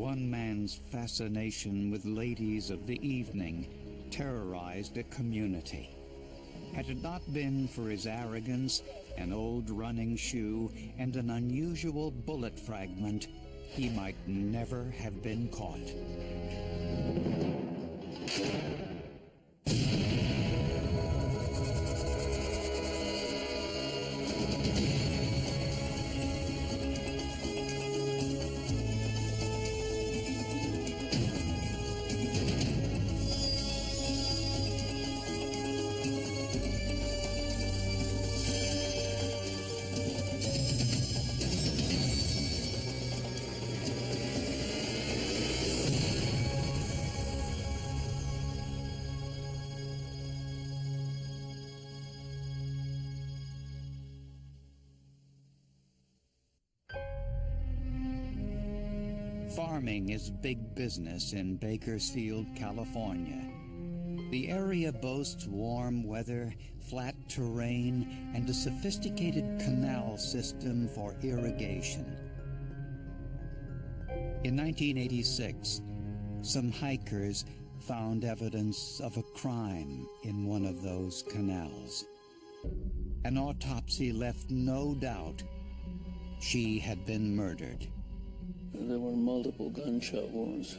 One man's fascination with ladies of the evening terrorized a community. Had it not been for his arrogance, an old running shoe, and an unusual bullet fragment, he might never have been caught. Farming is big business in Bakersfield, California. The area boasts warm weather, flat terrain, and a sophisticated canal system for irrigation. In 1986, some hikers found evidence of a crime in one of those canals. An autopsy left no doubt she had been murdered. There were multiple gunshot wounds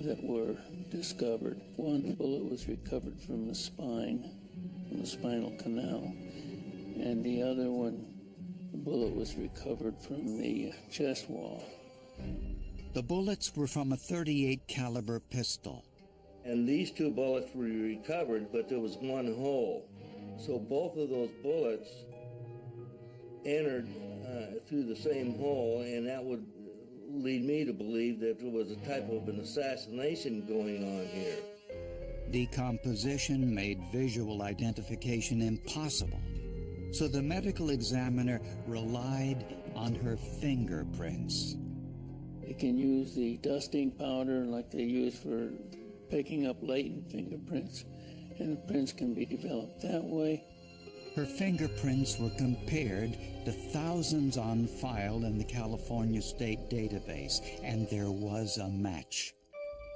that were discovered. One bullet was recovered from the spine, from the spinal canal, and the other one, the bullet was recovered from the chest wall. The bullets were from a .38 caliber pistol. And these two bullets were recovered, but there was one hole. So both of those bullets entered through the same hole, and that would lead me to believe that there was a type of an assassination going on here. Decomposition made visual identification impossible, so the medical examiner relied on her fingerprints. They can use the dusting powder like they use for picking up latent fingerprints, and the prints can be developed that way. Her fingerprints were compared to thousands on file in the California State Database, and there was a match.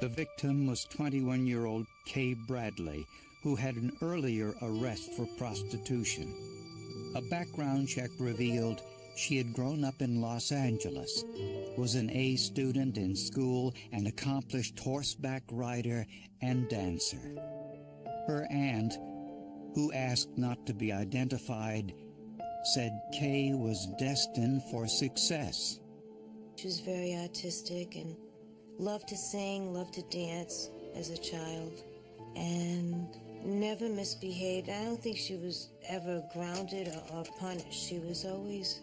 The victim was 21-year-old Kay Bradley, who had an earlier arrest for prostitution. A background check revealed she had grown up in Los Angeles, was an A student in school, an accomplished horseback rider and dancer. Her aunt, who asked not to be identified, said Kay was destined for success. She was very artistic and loved to sing, loved to dance as a child, and never misbehaved. I don't think she was ever grounded or punished. She was always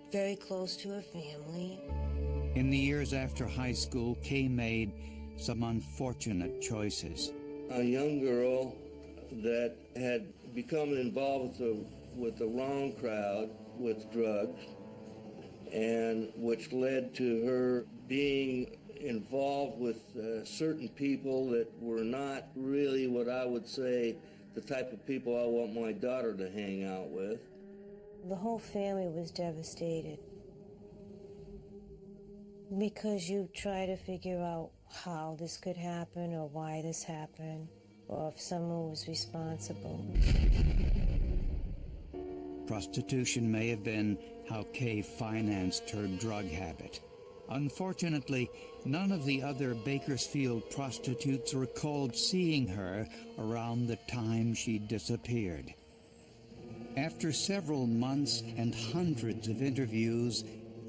very close to her family. In the years after high school, Kay made some unfortunate choices. A young girl that had become involved with the wrong crowd, with drugs, and which led to her being involved with certain people that were not really what I would say the type of people I want my daughter to hang out with. The whole family was devastated because you try to figure out how this could happen or why this happened, or if someone was responsible. Prostitution may have been how Kay financed her drug habit. Unfortunately, none of the other Bakersfield prostitutes recalled seeing her around the time she disappeared. After several months and hundreds of interviews,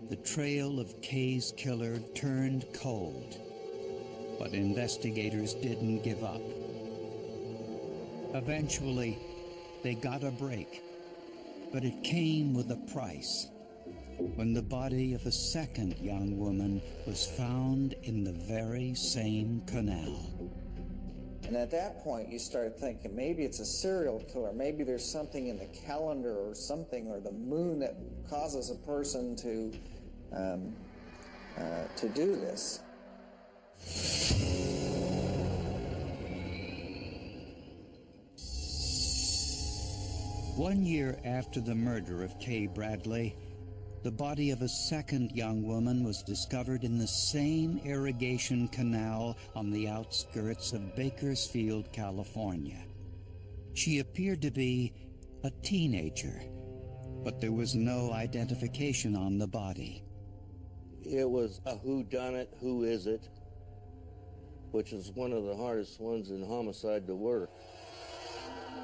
the trail of Kay's killer turned cold. But investigators didn't give up. Eventually, they got a break, but it came with a price, when the body of a second young woman was found in the very same canal. And at that point, you start thinking, maybe it's a serial killer, maybe there's something in the calendar or something, or the moon that causes a person to do this. One year after the murder of Kay Bradley, the body of a second young woman was discovered in the same irrigation canal on the outskirts of Bakersfield, California. She appeared to be a teenager, but there was no identification on the body. It was a whodunit, who is it, which is one of the hardest ones in homicide to work.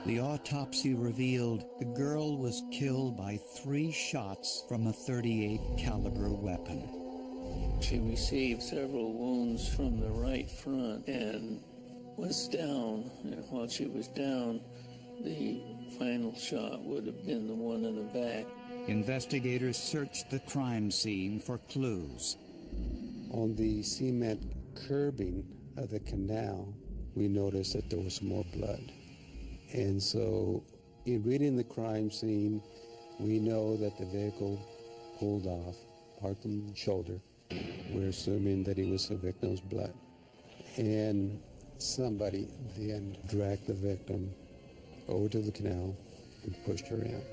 The autopsy revealed the girl was killed by 3 shots from a .38 caliber weapon. She received several wounds from the right front and was down. And while she was down, the final shot would have been the one in the back. Investigators searched the crime scene for clues. On the cement curbing of the canal, we noticed that there was more blood. And so, in reading the crime scene, we know that the vehicle pulled off, parked on the shoulder. We're assuming that it was the victim's blood. And somebody then dragged the victim over to the canal and pushed her out.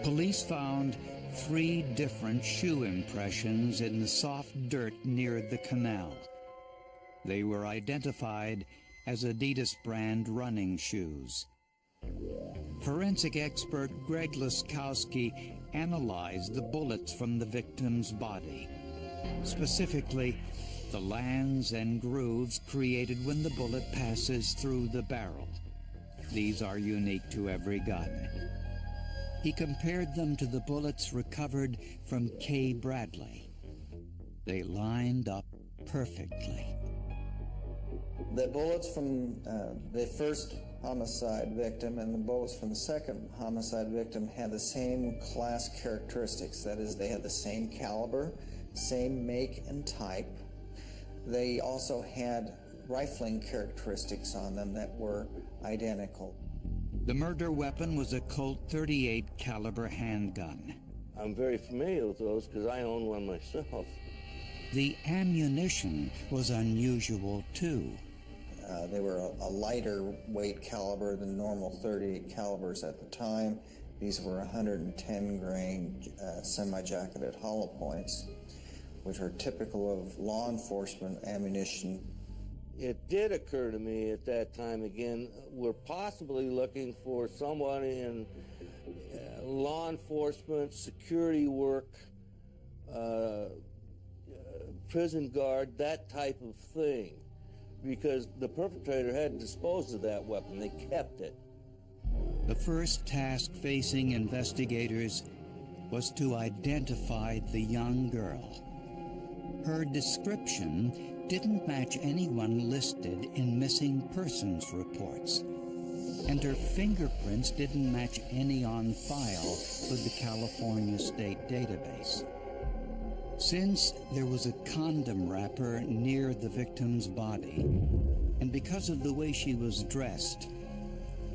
Police found 3 different shoe impressions in the soft dirt near the canal. They were identified as Adidas brand running shoes. Forensic expert Greg Laskowski analyzed the bullets from the victim's body, specifically the lands and grooves created when the bullet passes through the barrel. These are unique to every gun. He compared them to the bullets recovered from Kay Bradley. They lined up perfectly. The bullets from the first homicide victim and the bullets from the second homicide victim had the same class characteristics. That is, they had the same caliber, same make and type. They also had rifling characteristics on them that were identical. The murder weapon was a Colt .38 caliber handgun. I'm very familiar with those because I own one myself. The ammunition was unusual too. They were a lighter weight caliber than normal .38 calibers at the time. These were 110 grain semi-jacketed hollow points, which are typical of law enforcement ammunition. It did occur to me at that time again, we're possibly looking for someone in law enforcement, security work, prison guard, that type of thing, because the perpetrator had disposed of that weapon. They kept it. The first task facing investigators was to identify the young girl. Her description didn't match anyone listed in missing persons reports, and her fingerprints didn't match any on file with the California State Database. Since there was a condom wrapper near the victim's body, and because of the way she was dressed,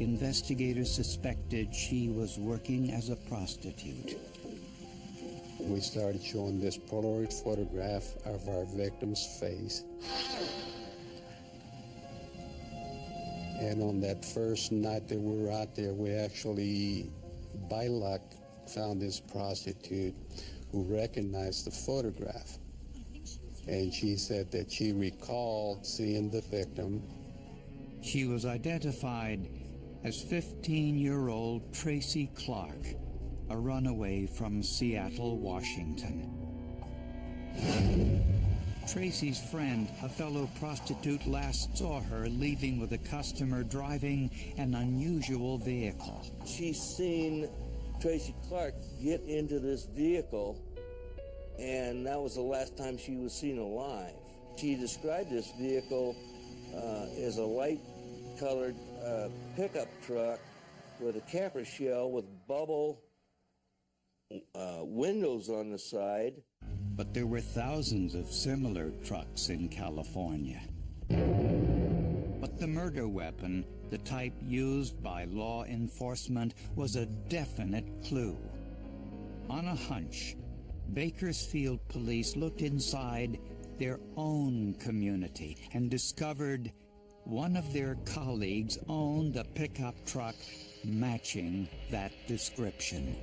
investigators suspected she was working as a prostitute. We started showing this Polaroid photograph of our victim's face. And on that first night that we were out there, we actually, by luck, found this prostitute who recognized the photograph. And she said that she recalled seeing the victim. She was identified as 15-year-old Tracy Clark, a runaway from Seattle, Washington. Tracy's friend, a fellow prostitute, last saw her leaving with a customer driving an unusual vehicle. She's seen Tracy Clark get into this vehicle, and that was the last time she was seen alive. She described this vehicle as a light-colored pickup truck with a camper shell with bubble windows on the side. But there were thousands of similar trucks in California. But the murder weapon, the type used by law enforcement, was a definite clue. On a hunch, Bakersfield police looked inside their own community and discovered one of their colleagues owned a pickup truck matching that description.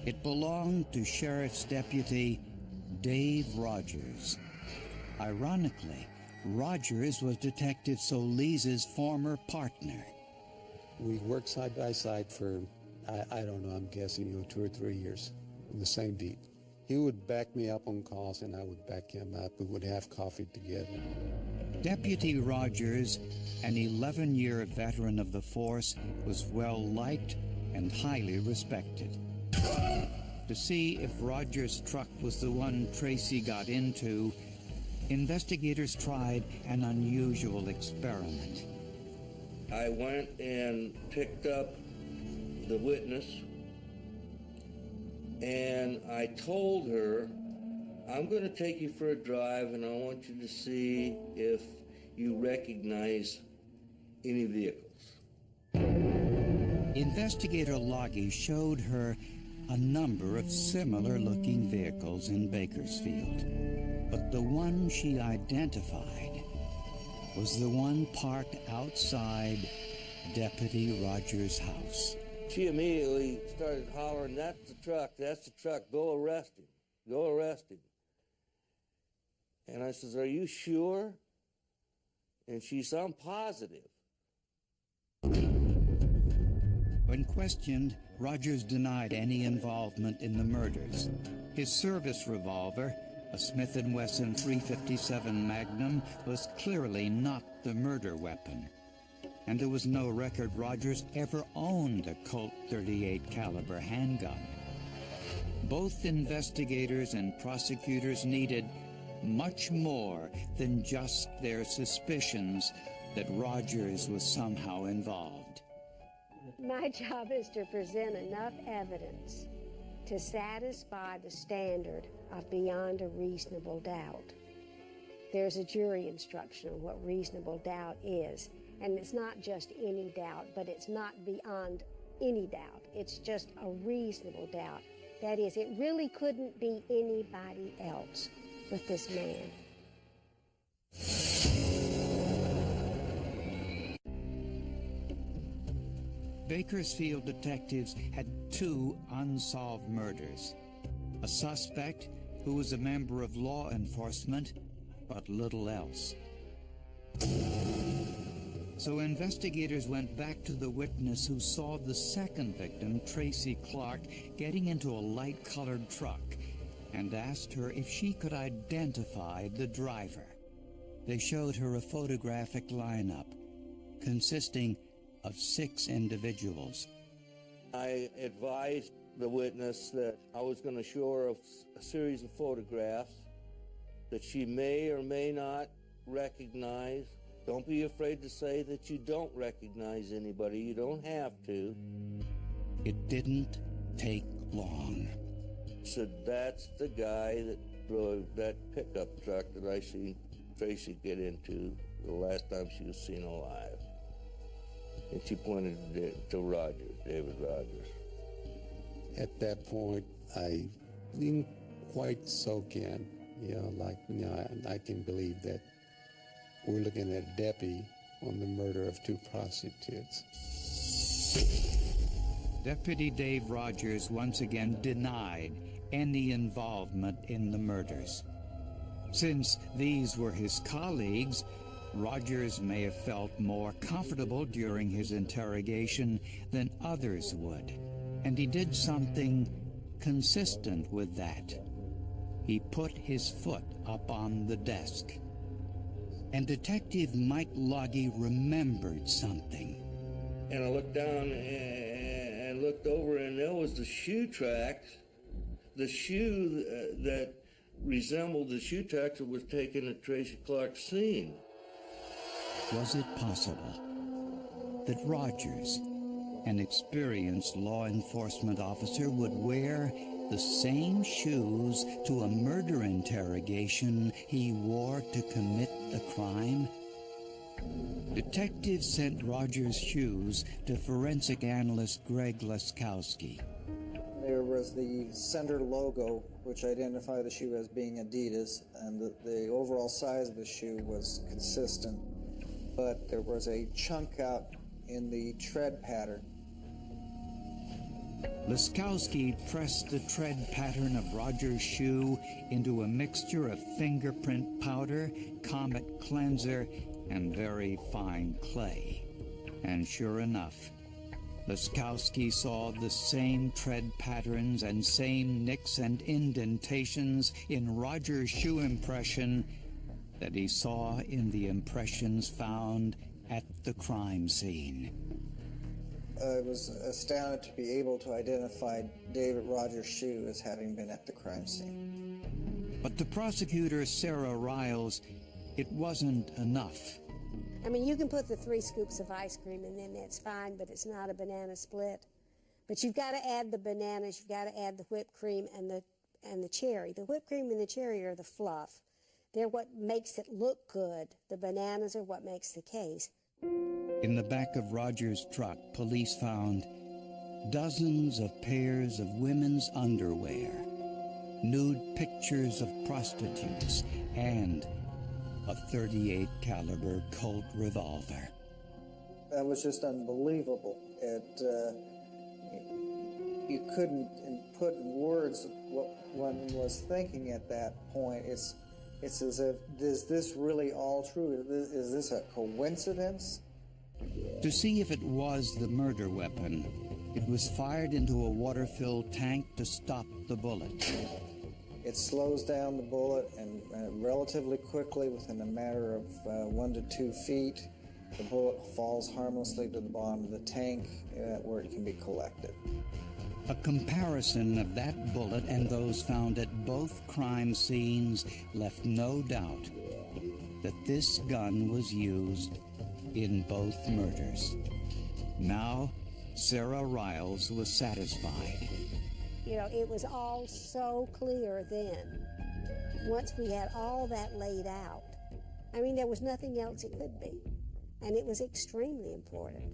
It belonged to Sheriff's Deputy Dave Rogers. Ironically, Rogers was Detective Solis's former partner. We worked side by side for, I don't know, I'm guessing, 2 or 3 years on the same beat. He would back me up on calls and I would back him up. We would have coffee together. Deputy Rogers, an 11-year veteran of the force, was well-liked and highly respected. To see if Rogers' truck was the one Tracy got into, investigators tried an unusual experiment. I went and picked up the witness, and I told her, I'm going to take you for a drive, and I want you to see if you recognize any vehicles. Investigator Loggy showed her a number of similar-looking vehicles in Bakersfield, but the one she identified was the one parked outside Deputy Rogers' house. She immediately started hollering, that's the truck, go arrest him. And I says, are you sure? And she said, I'm positive. When questioned, Rogers denied any involvement in the murders. His service revolver, a Smith & Wesson .357 Magnum, was clearly not the murder weapon. And there was no record Rogers ever owned a Colt .38 caliber handgun. Both investigators and prosecutors needed much more than just their suspicions that Rogers was somehow involved. My job is to present enough evidence to satisfy the standard of beyond a reasonable doubt. There's a jury instruction on what reasonable doubt is, and it's not just any doubt, but it's not beyond any doubt. It's just a reasonable doubt. That is, it really couldn't be anybody else but this man. Bakersfield detectives had 2 unsolved murders. A suspect who was a member of law enforcement, but little else. So investigators went back to the witness who saw the second victim, Tracy Clark, getting into a light-colored truck and asked her if she could identify the driver. They showed her a photographic lineup consisting of 6 individuals. I advised the witness that I was going to show her a series of photographs that she may or may not recognize. Don't be afraid to say that you don't recognize anybody. You don't have to. It didn't take long. So that's the guy that drove that pickup truck that I seen Tracy get into the last time she was seen alive. And she pointed to Rogers, David Rogers. At that point, I didn't quite soak in, I can believe that we're looking at a deputy on the murder of 2 prostitutes. Deputy Dave Rogers once again denied any involvement in the murders. Since these were his colleagues, Rogers may have felt more comfortable during his interrogation than others would, and he did something consistent with that. He put his foot up on the desk. And Detective Mike Loggy remembered something. And I looked down and looked over, and there was the shoe tracks, the shoe that resembled the shoe tracks that was taken at Tracy Clark's scene. Was it possible that Rogers, an experienced law enforcement officer, would wear the same shoes to a murder interrogation he wore to commit the crime? Detectives sent Rogers' shoes to forensic analyst Greg Laskowski. There was the center logo, which identified the shoe as being Adidas, and the overall size of the shoe was consistent, but there was a chunk out in the tread pattern. Laskowski pressed the tread pattern of Roger's shoe into a mixture of fingerprint powder, Comet cleanser, and very fine clay. And sure enough, Laskowski saw the same tread patterns and same nicks and indentations in Roger's shoe impression that he saw in the impressions found at the crime scene. I was astounded to be able to identify David Rogers' shoe as having been at the crime scene. But to prosecutor Sarah Riles, it wasn't enough. I mean, you can put the 3 scoops of ice cream in there, that's fine, but it's not a banana split. But you've got to add the bananas, you've got to add the whipped cream and the cherry. The whipped cream and the cherry are the fluff. They're what makes it look good. The bananas are what makes the case. In the back of Roger's truck, police found dozens of pairs of women's underwear, nude pictures of prostitutes, and a .38 caliber Colt revolver. That was just unbelievable. You couldn't put in words what one was thinking at that point. It's as if, is this really all true? Is this a coincidence? To see if it was the murder weapon, it was fired into a water-filled tank to stop the bullet. It slows down the bullet, and relatively quickly, within a matter of 1 to 2 feet, the bullet falls harmlessly to the bottom of the tank where it can be collected. A comparison of that bullet and those found at both crime scenes left no doubt that this gun was used in both murders. Now, Sarah Riles was satisfied. You know, it was all so clear then. Once we had all that laid out, I mean, there was nothing else it could be. And it was extremely important.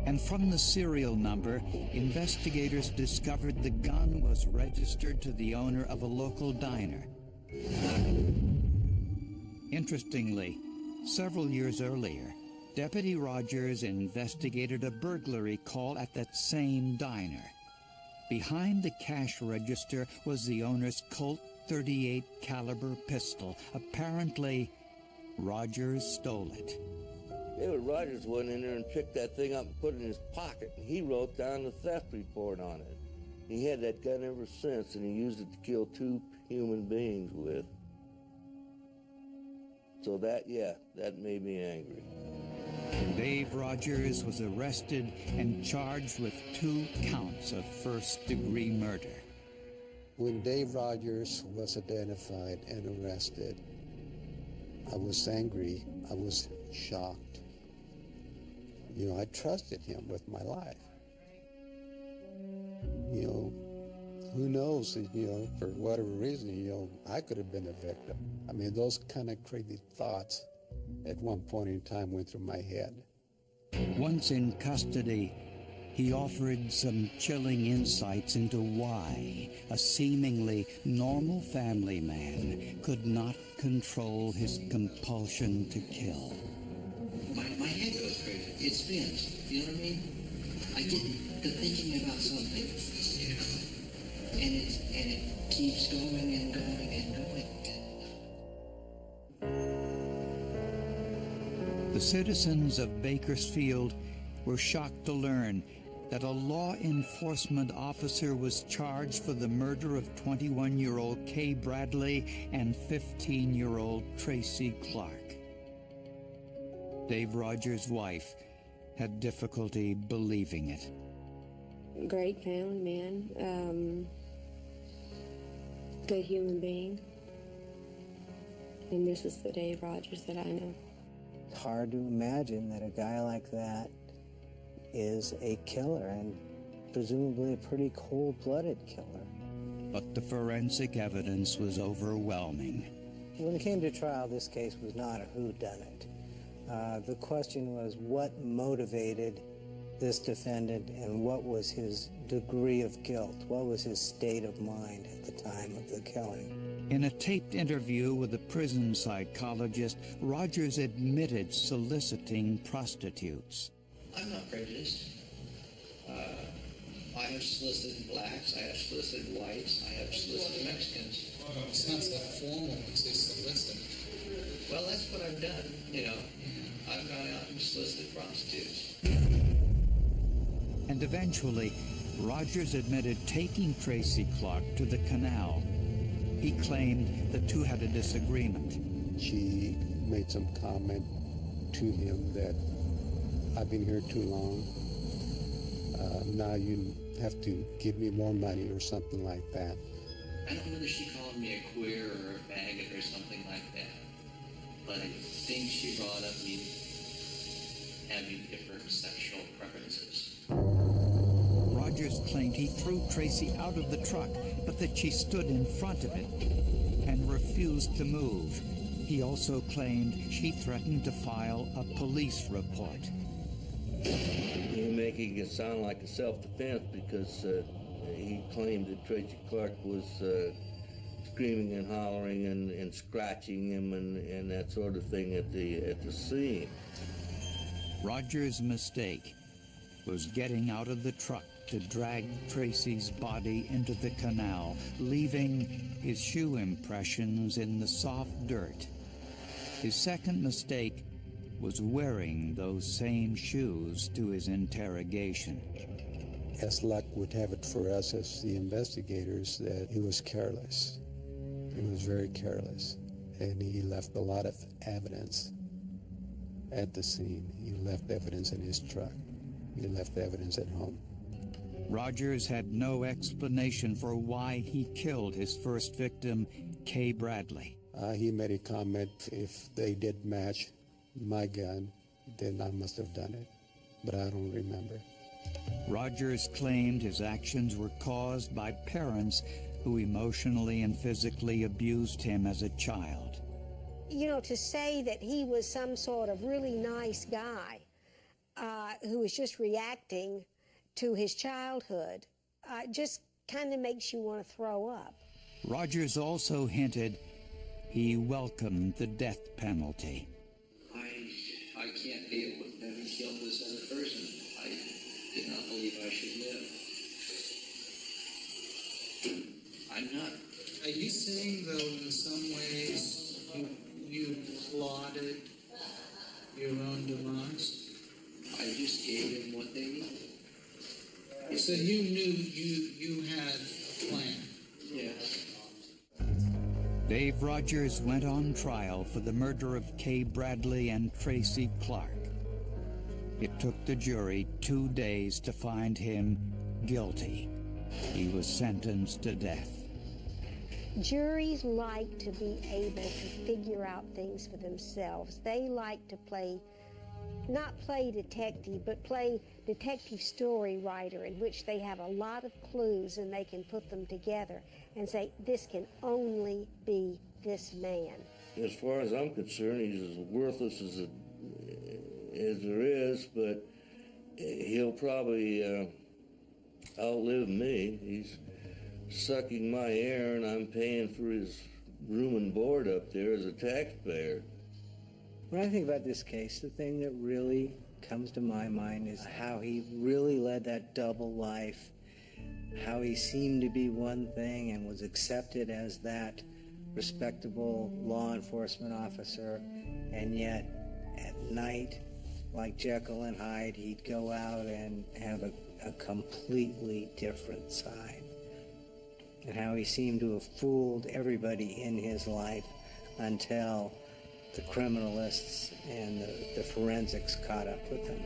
And from the serial number, investigators discovered the gun was registered to the owner of a local diner. Interestingly, several years earlier, Deputy Rogers investigated a burglary call at that same diner. Behind the cash register was the owner's Colt .38 caliber pistol. Apparently, Rogers stole it. David Rogers went in there and picked that thing up and put it in his pocket, and he wrote down the theft report on it. He had that gun ever since, and he used it to kill 2 human beings with. So that made me angry. Dave Rogers was arrested and charged with 2 counts of first-degree murder. When Dave Rogers was identified and arrested, I was angry. I was shocked. You know, I trusted him with my life. You know, who knows, you know, for whatever reason, you know, I could have been a victim. I mean, those kind of crazy thoughts at one point in time went through my head. Once in custody, he offered some chilling insights into why a seemingly normal family man could not control his compulsion to kill. My head goes crazy. It spins. You know what I mean? I get to thinking about something, you know, and it keeps going and going and going. The citizens of Bakersfield were shocked to learn that a law enforcement officer was charged for the murder of 21-year-old Kay Bradley and 15-year-old Tracy Clark. Dave Rogers' wife had difficulty believing it. Great family man, good human being. And this is the Dave Rogers that I know. It's hard to imagine that a guy like that is a killer, and presumably a pretty cold-blooded killer. But the forensic evidence was overwhelming. When it came to trial, this case was not a whodunit. The question was what motivated this defendant and what was his degree of guilt? What was his state of mind at the time of the killing? In a taped interview with a prison psychologist, Rogers admitted soliciting prostitutes. I'm not prejudiced. I have solicited blacks, I have solicited whites, I have solicited Mexicans. It's not so formal as they solicit. Well, that's what I've done, you know. I've gone out and solicited prostitutes. And eventually, Rogers admitted taking Tracy Clark to the canal. He claimed the two had a disagreement. She made some comment to him that I've been here too long. Now you have to give me more money or something like that. I don't know whether she called me a queer or a faggot or something like that, but I think she brought up me having different sexual preferences. Rogers claimed he threw Tracy out of the truck, but that she stood in front of it and refused to move. He also claimed she threatened to file a police report. You're making it sound like a self-defense because he claimed that Tracy Clark was screaming and hollering and scratching him and that sort of thing at the scene. Rogers' mistake was getting out of the truck to drag Tracy's body into the canal, leaving his shoe impressions in the soft dirt. His second mistake was wearing those same shoes to his interrogation. As luck would have it for us as the investigators, that he was careless. He was very careless, and he left a lot of evidence at the scene. He left evidence in his truck. He left evidence at home. Rogers had no explanation for why he killed his first victim, Kay Bradley. He made a comment, if they did match my gun, then I must have done it, but I don't remember. Rogers claimed his actions were caused by parents who emotionally and physically abused him as a child. You know, to say that he was some sort of really nice guy who was just reacting to his childhood just kind of makes you want to throw up. Rogers also hinted he welcomed the death penalty. I can't deal with having killed this other person. I did not believe I should live. I'm not. Are you saying, though, in some ways you plotted your own demise? I just gave them what they needed. So you knew you had a plan? Yes. Dave Rogers went on trial for the murder of Kay Bradley and Tracy Clark. It took the jury 2 days to find him guilty. He was sentenced to death. Juries like to be able to figure out things for themselves. They like to not play detective, but play detective story writer, in which they have a lot of clues and they can put them together and say, this can only be this man. As far as I'm concerned, he's as worthless as there is, but he'll probably outlive me. He's sucking my air, and I'm paying for his room and board up there as a taxpayer. When I think about this case, the thing that really comes to my mind is how he really led that double life, how he seemed to be one thing and was accepted as that respectable law enforcement officer, and yet at night, like Jekyll and Hyde, he'd go out and have a completely different side, and how he seemed to have fooled everybody in his life until the criminalists and the forensics caught up with him.